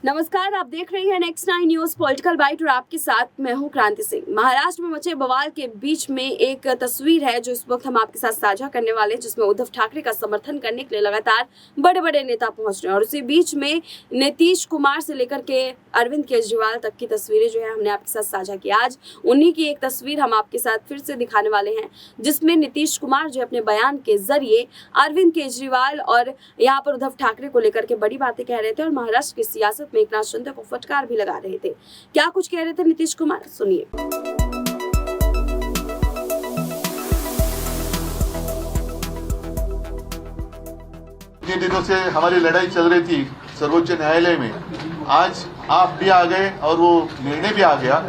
नमस्कार, आप देख रहे हैं नेक्स्ट 9 न्यूज पॉलिटिकल बाइट और आपके साथ मैं हूं क्रांति सिंह। महाराष्ट्र में मचे बवाल के बीच में एक तस्वीर है जो इस वक्त हम आपके साथ साझा करने वाले हैं, जिसमें उद्धव ठाकरे का समर्थन करने के लिए लगातार बड़े बड़े नेता पहुंच रहे हैं और उसी बीच में नीतीश कुमार से लेकर के अरविंद केजरीवाल तक की तस्वीरें जो है हमने आपके साथ साझा की। आज उन्हीं की एक तस्वीर हम आपके साथ फिर से दिखाने वाले हैं, जिसमें नीतीश कुमार जो अपने बयान के जरिए अरविंद केजरीवाल और यहाँ पर उद्धव ठाकरे को लेकर के बड़ी बातें कह रहे थे और महाराष्ट्र की सियासत में एकनाथ शिंदे को फटकार भी लगा रहे थे। क्या कुछ कह रहे थे नीतीश कुमार, सुनिए। इतने दिनों से हमारी लड़ाई चल रही थी सर्वोच्च न्यायालय में, आज आप भी आ गए और वो निर्णय भी आ गया।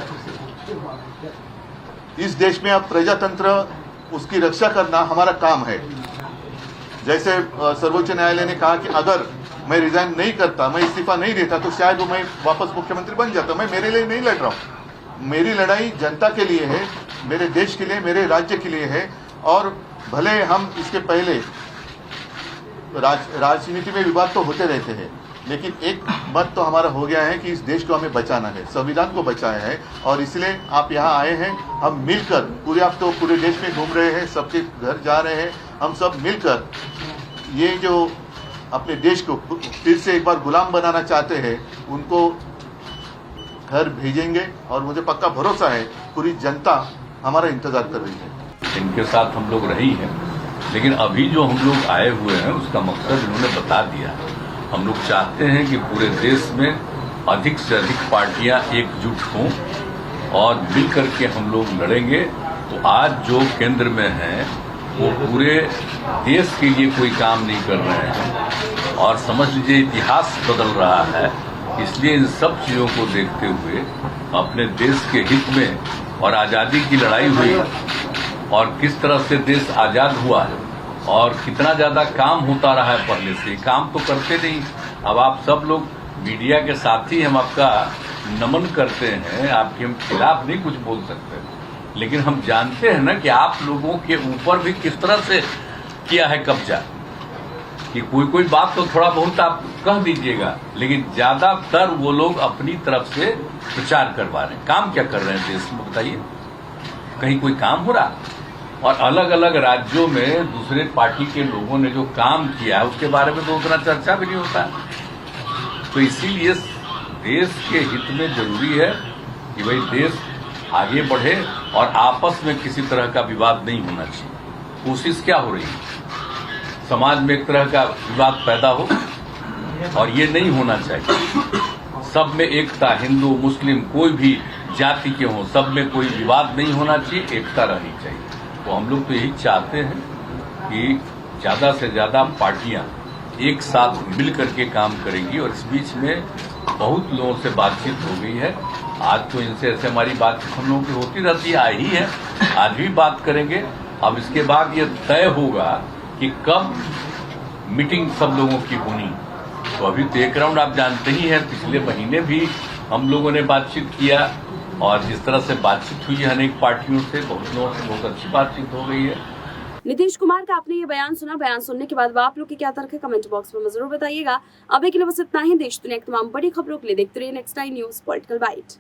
इस देश में अब प्रजातंत्र, उसकी रक्षा करना हमारा काम है। जैसे सर्वोच्च न्यायालय ने कहा कि अगर मैं रिजाइन नहीं करता, मैं इस्तीफा नहीं देता, तो शायद मैं वापस मुख्यमंत्री बन जाता। मैं मेरे लिए नहीं लड़ रहा हूँ, मेरी लड़ाई जनता के लिए है, मेरे देश के लिए, मेरे राज्य के लिए है। और भले हम इसके पहले राजनीति में विवाद तो होते रहते हैं, लेकिन एक मत तो हमारा हो गया है कि इस देश को हमें बचाना है, संविधान को बचाया है। और इसलिए आप यहाँ आए हैं, हम मिलकर पूरे, आप तो पूरे देश में घूम रहे हैं, सबके घर जा रहे हैं, हम सब मिलकर ये जो अपने देश को फिर से एक बार गुलाम बनाना चाहते हैं, उनको घर भेजेंगे। और मुझे पक्का भरोसा है पूरी जनता हमारा इंतजार कर रही है। इनके साथ हम लोग रही हैं, लेकिन अभी जो हम लोग आए हुए हैं उसका मकसद इन्होंने बता दिया है। हम लोग चाहते हैं कि पूरे देश में अधिक से अधिक पार्टियां एकजुट हों और मिल करके हम लोग लड़ेंगे। तो आज जो केंद्र में हैं वो पूरे देश के लिए कोई काम नहीं कर रहे हैं और समझ लीजिए इतिहास बदल रहा है। इसलिए इन सब चीजों को देखते हुए अपने देश के हित में और आजादी की लड़ाई हुई और किस तरह से देश आजाद हुआ है और कितना ज्यादा काम होता रहा है पहले से, काम तो करते नहीं। अब आप सब लोग मीडिया के साथी हम आपका नमन करते हैं, आपके हम खिलाफ नहीं कुछ बोल सकते, लेकिन हम जानते हैं ना कि आप लोगों के ऊपर भी किस तरह से किया है कब्जा। कि कोई बात तो थोड़ा बहुत आप कह दीजिएगा, लेकिन ज्यादातर वो लोग अपनी तरफ से प्रचार करवा रहे हैं। काम क्या कर रहे हैं देश में बताइए? कहीं कोई काम हो रहा? और अलग अलग राज्यों में दूसरे पार्टी के लोगों ने जो काम किया है उसके बारे में तो उतना चर्चा भी नहीं होता। तो इसीलिए देश के हित में जरूरी है कि भाई देश आगे बढ़े और आपस में किसी तरह का विवाद नहीं होना चाहिए। कोशिश क्या हो रही है, समाज में एक तरह का विवाद पैदा हो, और ये नहीं होना चाहिए। सब में एकता, हिंदू मुस्लिम कोई भी जाति के हों, सब में कोई विवाद नहीं होना चाहिए, एकता रहनी चाहिए। तो हम लोग तो यही चाहते हैं कि ज्यादा से ज्यादा पार्टियां एक साथ मिल करके काम करेंगी। और इस बीच में बहुत लोगों से बातचीत हो गई है। आज तो इनसे ऐसे हमारी बातचीत हम लोगों की होती रहती है, आई है, आज भी बात करेंगे। अब इसके बाद ये तय होगा कि कब मीटिंग सब लोगों की होनी। तो अभी तो एक राउंड आप जानते ही हैं, पिछले महीने भी हम लोगों ने बातचीत किया और जिस तरह से बातचीत हुई है अनेक पार्टियों से, बहुत लोगों से बहुत अच्छी बातचीत हो गई है। नीतीश कुमार का आपने ये बयान सुना, बयान सुनने के बाद आप लोग के क्या तर्क है कमेंट बॉक्स में जरूर बताइएगा। अभी के लिए बस इतना ही। देश दुनिया की तमाम बड़ी खबरों के लिए देखते रहिए नेक्स्ट 9 न्यूज पॉलिटिकल बाइट।